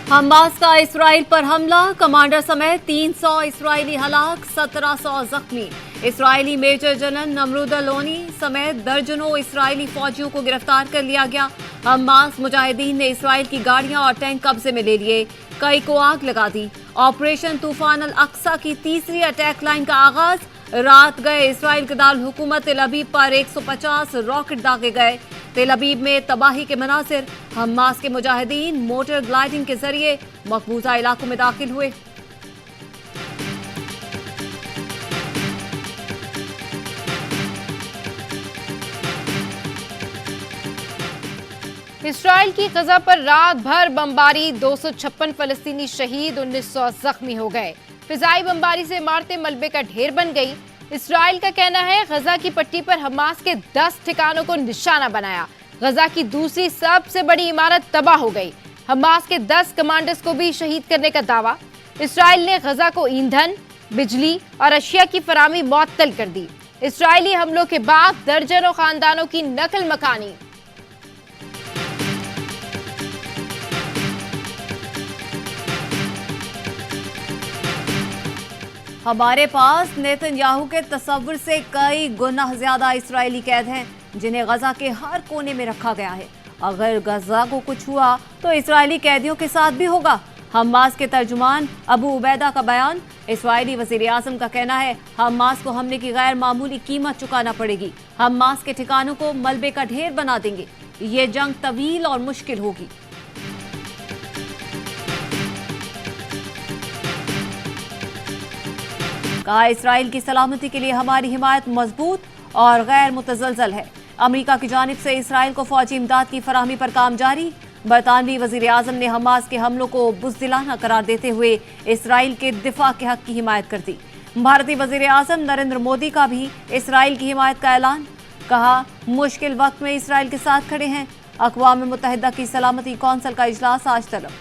Hamas का Israel पर हमला, कमांडर समेत 300 इसराइली हलाक, 1700 जख्मी। Israeli major general Nimrod Aloni समेत दर्जनों इसराइली फौजियों को गिरफ्तार कर लिया गया। हमास मुजाहिदीन ने इसराइल की गाड़ियां और टैंक कब्जे में ले लिए, कई को आग लगा दी। ऑपरेशन तूफान अल अक्सा की तीसरी अटैक लाइन का आगाज, रात गए इसराइल के दारुल हुकूमत तेल अवीव पर 150 रॉकेट दागे गए। तेल अवीव में तबाही के मनासिर, हमास के मुजाहिदीन मोटर ग्लाइडिंग के जरिए मकबूजा इलाकों में दाखिल हुए। इसराइल की गजा पर रात भर बमबारी, 256 फलस्तीनी शहीद, 1900 जख्मी हो गए। फिजाई बमबारी से इमारतें मलबे का ढेर बन गई। इसराइल का कहना है गजा की पट्टी पर हमास के 10 ठिकानों को निशाना बनाया। गजा की दूसरी सबसे बड़ी इमारत तबाह हो गई। हमास के 10 कमांडर्स को भी शहीद करने का दावा। इसराइल ने गजा को ईंधन, बिजली और अशिया की फराहमी मुअत्तल कर दी। इसराइली हमलों के बाद दर्जनों खानदानों की नकल मकानी। हमारे पास नेतन्याहू के तस्वुर से कई गुना ज्यादा इसराइली कैद हैं, जिन्हें गजा के हर कोने में रखा गया है। अगर गजा को कुछ हुआ तो इसराइली कैदियों के साथ भी होगा। हमास के तर्जुमान अबू उबैदा का बयान। इसराइली वजीर आज़म का कहना है हमास को हमले की गैर मामूली कीमत चुकाना पड़ेगी। हमास के ठिकानों को मलबे का ढेर बना देंगे। ये जंग तवील और मुश्किल होगी। कहा, इसराइल की सलामती के लिए हमारी हिमायत मजबूत और गैर मुतज़लज़ल है। अमेरिका की जानिब से इसराइल को फौजी इमदाद की फराहमी पर काम जारी। बरतानवी वजीर आज़म ने हमास के हमलों को बुज़दिलाना करार देते हुए इसराइल के दिफा के हक की हिमायत कर दी। भारतीय वजीर आज़म नरेंद्र मोदी का भी इसराइल की हिमायत का ऐलान। कहा, मुश्किल वक्त में इसराइल के साथ खड़े हैं। अक़वाम मुत्तहिदा की सलामती कौंसिल का इजलास आज तलब।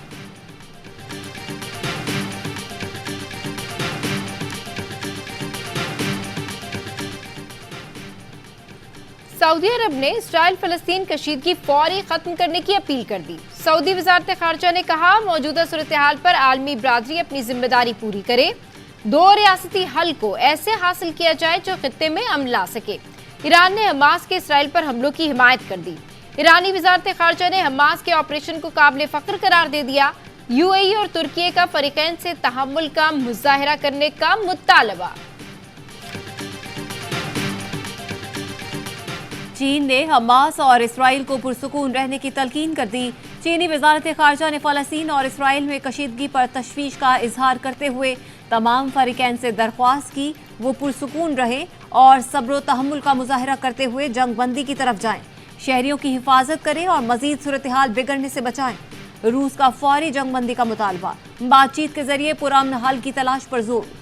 सऊदी अरब ने इसराइल फलस्तीन कशीदगी फौरी खत्म करने की अपील कर दी। सऊदी वजारत खारजा ने कहा, मौजूदा सूरत हाल पर आलमी बरादरी अपनी जिम्मेदारी पूरी करे। 2 रियासती हल को ऐसे हासिल किया जाए जो खित्ते में अमन ला सके। ईरान ने हमास के इसराइल पर हमलों की हिमायत कर दी। ईरानी वजारत खारजा ने हमास के ऑपरेशन को काबिल फख्र करार दे दिया। यूएई और तुर्की का फरीकैन से तहम्मुल का मुजाहिरा करने का मुतालबा। चीन ने हमास और इसराइल को पुरसुकून रहने की तलकीन कर दी। चीनी वजारत खारजा ने फ़लस्तीन और इसराइल में कशीदगी पर तशवीश का इजहार करते हुए तमाम फरीकैन से दरख्वास्त की वो पुरसुकून रहे और सब्र तहम्मुल का मुजाहिरा करते हुए जंग बंदी की तरफ जाएं, शहरियों की हिफाजत करें और मजीद सूरत हाल बिगड़ने से बचाएं। रूस का फौरी जंग बंदी का मुतालबा, बातचीत के जरिए पुरअमन हल की तलाश पर जोर।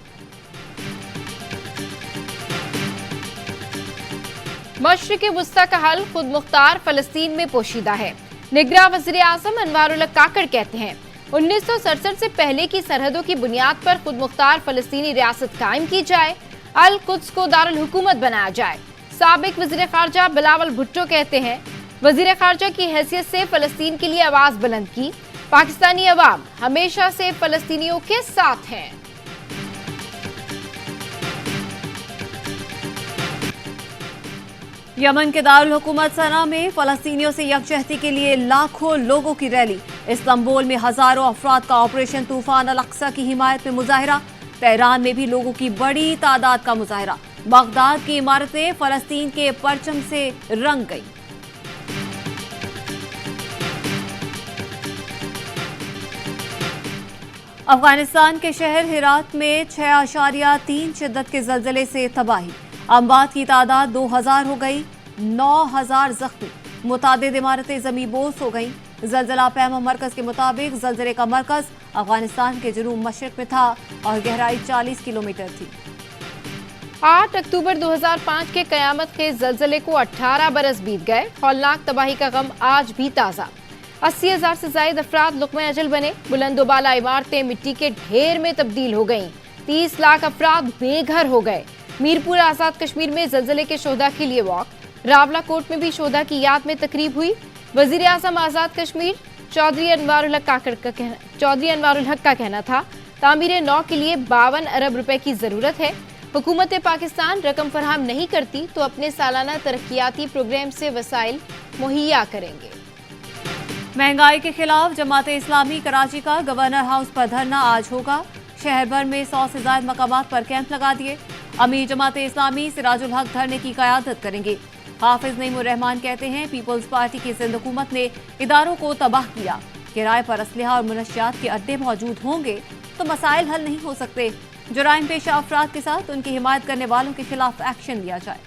मशरिक़ वुस्ता का हल खुद मुख्तार फलस्तीन में पोशीदा है। निगरां वज़ीर आज़म अनवारुल्लाह काकड़ कहते हैं 1967 से पहले की सरहदों की बुनियाद पर खुद मुख्तार फलस्तीनी रियासत कायम की जाए, अल कुद्स को दारुल हुकूमत बनाया जाए। साबिक वज़ीर खारजा बिलावल भुट्टो कहते हैं, वज़ीर खारजा की हैसियत से फलस्तीन के लिए आवाज बुलंद की। पाकिस्तानी अवाम हमेशा से फलस्तीनियों के साथ हैं। यमन के दारुल हुकूमत सना में फलस्तीनियों से यकजहती के लिए लाखों लोगों की रैली। इस्तांबुल में हजारों अफराद का ऑपरेशन तूफान अल अक्सा की हिमायत में मुजाहिरा। तेहरान में भी लोगों की बड़ी तादाद का मुजाहिरा। बगदाद की इमारतें फलस्तीन के परचम से रंग गई। अफगानिस्तान के शहर हिरात में 6.3 शिद्दत के जल्जले से तबाही। अमवात की तादाद 2000 हो गई, 9000 जख्मी। मुतादिद इमारतें ज़मींबोस हो गईं। जल्जला पैमा मरकज के मुताबिक जल्जले का मरकज अफगानिस्तान के जनूब मशरक में था और गहराई 40 किलोमीटर थी। 8 अक्टूबर 2005 के कयामत के जल्जले को 18 बरस बीत गए। हौलनाक तबाही का गम आज भी ताज़ा। 80,000 से ज्यादा अफराद लुक़्मे अजल बने। बुलंदोबाला इमारतें मिट्टी के ढेर में तब्दील हो गईं। 30 लाख अफराद बेघर हो गए। मीरपुर आजाद कश्मीर में जल्जले के शोधा के लिए वॉक। रावला कोट में भी शोधा की याद में तकरीब हुई। वजीर आज़म आजाद कश्मीर चौधरी अनवारुल हक का कहना था, तामीर नौ के लिए 52 अरब रुपए की जरूरत है। हुकूमत पाकिस्तान रकम फराहम नहीं करती तो अपने सालाना तरक्याती प्रोग्राम से वसाइल मुहैया करेंगे। महंगाई के खिलाफ जमात इस्लामी कराची का गवर्नर हाउस पर धरना आज होगा। शहर भर में 100 से ज्यादा मकामात पर कैंप लगा दिए। अमीर जमात इस्लामी सिराजुल हक धरने की क़यादत करेंगे। हाफिज नईमुर रहमान कहते हैं, पीपल्स पार्टी की सिंध हुकूमत ने इदारों को तबाह किया। किराए पर असलहा और मुनशियात के अड्डे मौजूद होंगे तो मसाइल हल नहीं हो सकते। जुराइम पेशा अफराद के साथ उनकी हिमायत करने वालों के खिलाफ एक्शन लिया जाए।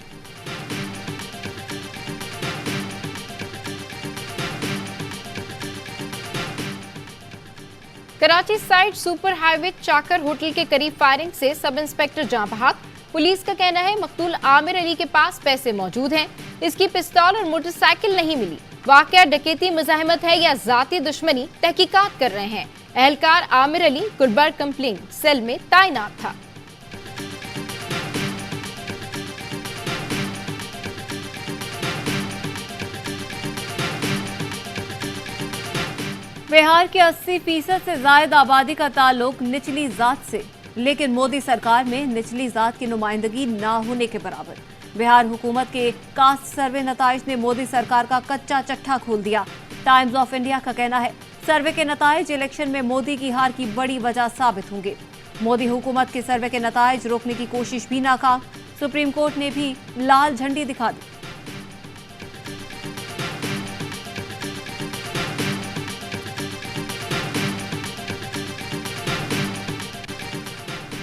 कराची साइड सुपर हाईवे चाकर होटल के करीब फायरिंग से सब इंस्पेक्टर जां बहक। पुलिस का कहना है, मकतूल आमिर अली के पास पैसे मौजूद हैं, इसकी पिस्तौल और मोटरसाइकिल नहीं मिली। वाकया डकैती मुजाहिमत है या जाती दुश्मनी, तहकीकात कर रहे हैं। एहलकार आमिर अली गुलबर्ग कंप्लेंट सेल में तैनात था। बिहार की 80% से ज्यादा आबादी का ताल्लुक निचली जात से, लेकिन मोदी सरकार में निचली जात की नुमाइंदगी ना होने के बराबर। बिहार हुकूमत के कास्ट सर्वे नताइज ने मोदी सरकार का कच्चा चट्टा खोल दिया। टाइम्स ऑफ इंडिया का कहना है, सर्वे के नताइज इलेक्शन में मोदी की हार की बड़ी वजह साबित होंगे। मोदी हुकूमत के सर्वे के नताइज रोकने की कोशिश भी नाकाम। सुप्रीम कोर्ट ने भी लाल झंडी दिखा दी।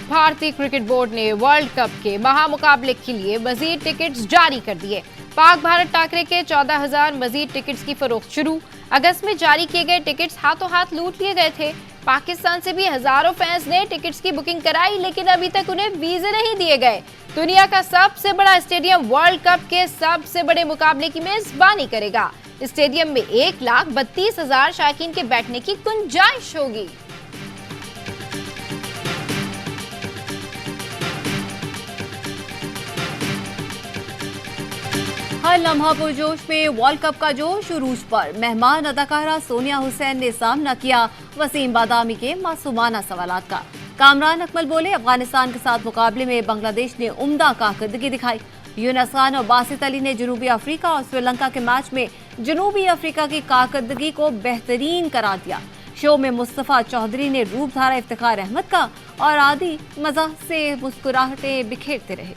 भारतीय क्रिकेट बोर्ड ने वर्ल्ड कप के महामुकाबले के लिए मजीद टिकट्स जारी कर दिए। पाक भारत टाकरे के 14,000 मजीद टिकट्स की फरोख्त शुरू। अगस्त में जारी किए गए टिकट्स हाथों हाथ लूट लिए गए थे। पाकिस्तान से भी हजारों फैंस ने टिकट्स की बुकिंग कराई, लेकिन अभी तक उन्हें वीजे नहीं दिए गए। दुनिया का सबसे बड़ा स्टेडियम वर्ल्ड कप के सबसे बड़े मुकाबले की मेजबानी करेगा। स्टेडियम में 1,32,000 शायकीन के बैठने की गुंजाइश होगी। हर लम्हा पुरजोश में वर्ल्ड कप का जोश उरूज पर। मेहमान अदाकारा सोनिया हुसैन ने सामना किया वसीम बादामी के मासूमाना सवालात का। कामरान अकमल बोले, अफगानिस्तान के साथ मुकाबले में बांग्लादेश ने उम्दा कारकर्दगी दिखाई। यूनुस खान और बासित अली ने जनूबी अफ्रीका और श्रीलंका के मैच में जनूबी अफ्रीका की कारकर्दगी को बेहतरीन करार दिया। शो में मुस्तफा चौधरी ने रूप धारा इफ्तिखार अहमद का और आदि मज़ाह से मुस्कुराहटें बिखेरते रहे।